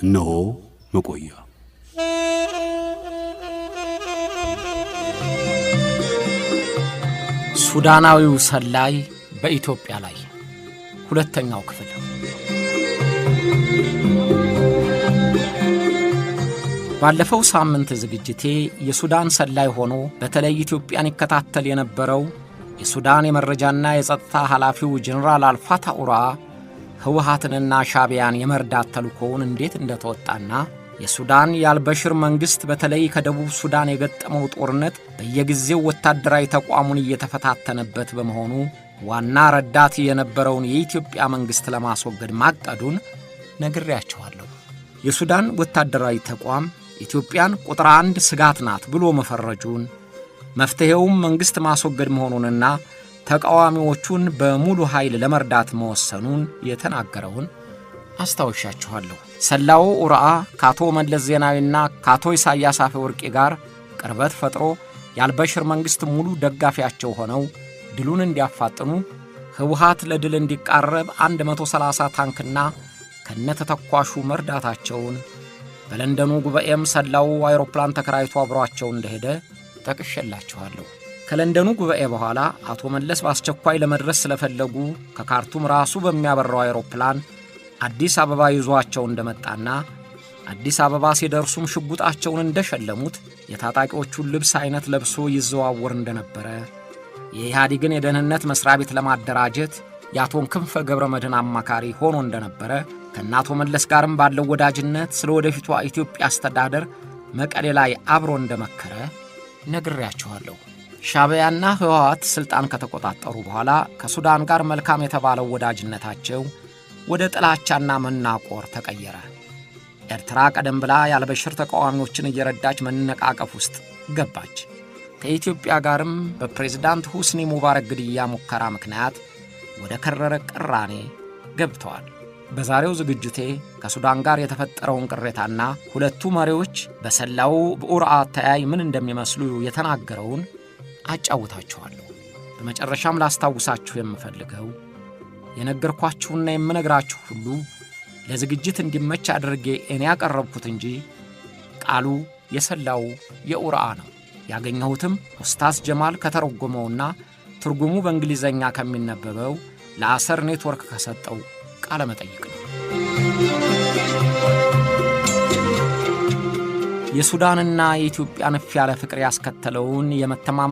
እነሆ መቆያ ሱዳናዊው ሰላይ በኢትዮጵያ ላይ ሁለተኛው ክፍል። ባለፈው ሳምንት ዝግጅቴ የሱዳን ሰላይ ሆኖ በተለይ ኢትዮጵያን ይከታተል የነበረው የሱዳን የመረጃና የጸጥታ ኃላፊው ጀነራል አልፋታ ኡራ ህወሓትንና ሻዕቢያን የመርዳት ተልእኮውን እንዴት እንደተወጣና የሱዳን የአልበሽር መንግስት በተለይ ከደቡብ ሱዳን የገጠመው ጦርነት በየጊዜው ወታደራዊ ተቋሙን እየተፈታተነበት በመሆኑ ዋና ረዳት የነበረውን የኢትዮጵያ መንግስት ለማስወገድ ማቀዱን ነግሬያችኋለሁ። የሱዳን ወታደራዊ ተቋም ኢትዮጵያን ቁጥር 1 ስጋት ናት ብሎ መፈረጁን መፍትሄውም መንግስት ማስወገድ መሆኑንና ተቃዋሚዎቹን በሙሉ ኃይል ለመርዳት መወሰኑን የተናገረውን አስታውሻችኋለሁ። ሰላው ኡራአ ካቶ መለስ ዜናዊና ካቶ ኢሳያስ አፈወርቂ ጋር ቅርበት ፈጥሮ የአልበሽር መንግስት ሙሉ ደጋፊያቸው ሆነው ድሉን እንዲያፋጥኑ ህወሓት ለድል እንዲቃረብ 130 ታንክና ከነተተኳሹ መርዳታቸውን በለንደኑ ጉባኤም ሰላው አይሮፕላን ተከራይቶ አብሯቸው እንደሄደ ጠቅሼላችኋለሁ። ከለንደኑ ጉባኤ በኋላ አቶ መለስ በአስቸኳይ ለመድረስ ስለፈለጉ ከካርቱም ራሱ በሚያበራው አይሮፕላን አዲስ አበባ ይዟቸው እንደመጣና አዲስ አበባ ሲደርሱም ሽጉጣቸውን እንደሸለሙት የታጣቂዎቹን ልብስ አይነት ለብሶ ይዘዋወር እንደነበረ የኢህአዴግን የደህንነት መስሪያ ቤት ለማደራጀት የአቶን ክንፈ ገብረ መድህን አማካሪ ሆኖ እንደነበረ ከናቶ መለስ ጋርም ባለው ወዳጅነት ስለ ወደፊቷ ኢትዮጵያ አስተዳደር መቀሌ ላይ አብሮ እንደመከረ ነግሬያችኋለሁ። ሻዕቢያና ህወሓት ስልጣን ከተቆጣጠሩ በኋላ ከሱዳን ጋር መልካም የተባለው ወዳጅነታቸው ወደ ጥላቻና መናቆር ተቀየረ። ኤርትራ ቀደም ብላ የአልበሽር ተቃዋሚዎችን እየረዳች መነቃቀፍ ውስጥ ገባች። ከኢትዮጵያ ጋርም በፕሬዝዳንት ሁስኒ ሙባረክ ግድያ ሙከራ ምክንያት ወደ ከረረ ቅራኔ ገብተዋል። በዛሬው ዝግጅቴ ከሱዳን ጋር የተፈጠረውን ቅሬታና ሁለቱ መሪዎች በሰላው በኡራአ ተያይ ምን እንደሚመስሉ የተናገረውን አጫውታችኋለሁ። በመጨረሻም ላስታውሳችሁ የምፈልገው የነገርኳችሁና የምነግራችሁ ሁሉ ለዝግጅት እንዲመች አድርጌ እኔ ያቀረብኩት እንጂ ቃሉ የሰላው የኡራአ ነው። ያገኘሁትም ኡስታዝ ጀማል ከተረጎመውና ትርጉሙ በእንግሊዘኛ ከሚነበበው ለአሰር ኔትወርክ ከሰጠው ቃለ መጠይቅ ነው። የሱዳንና የኢትዮጵያ ነፍ ያለ ፍቅር ያስከተለውን የመተማመን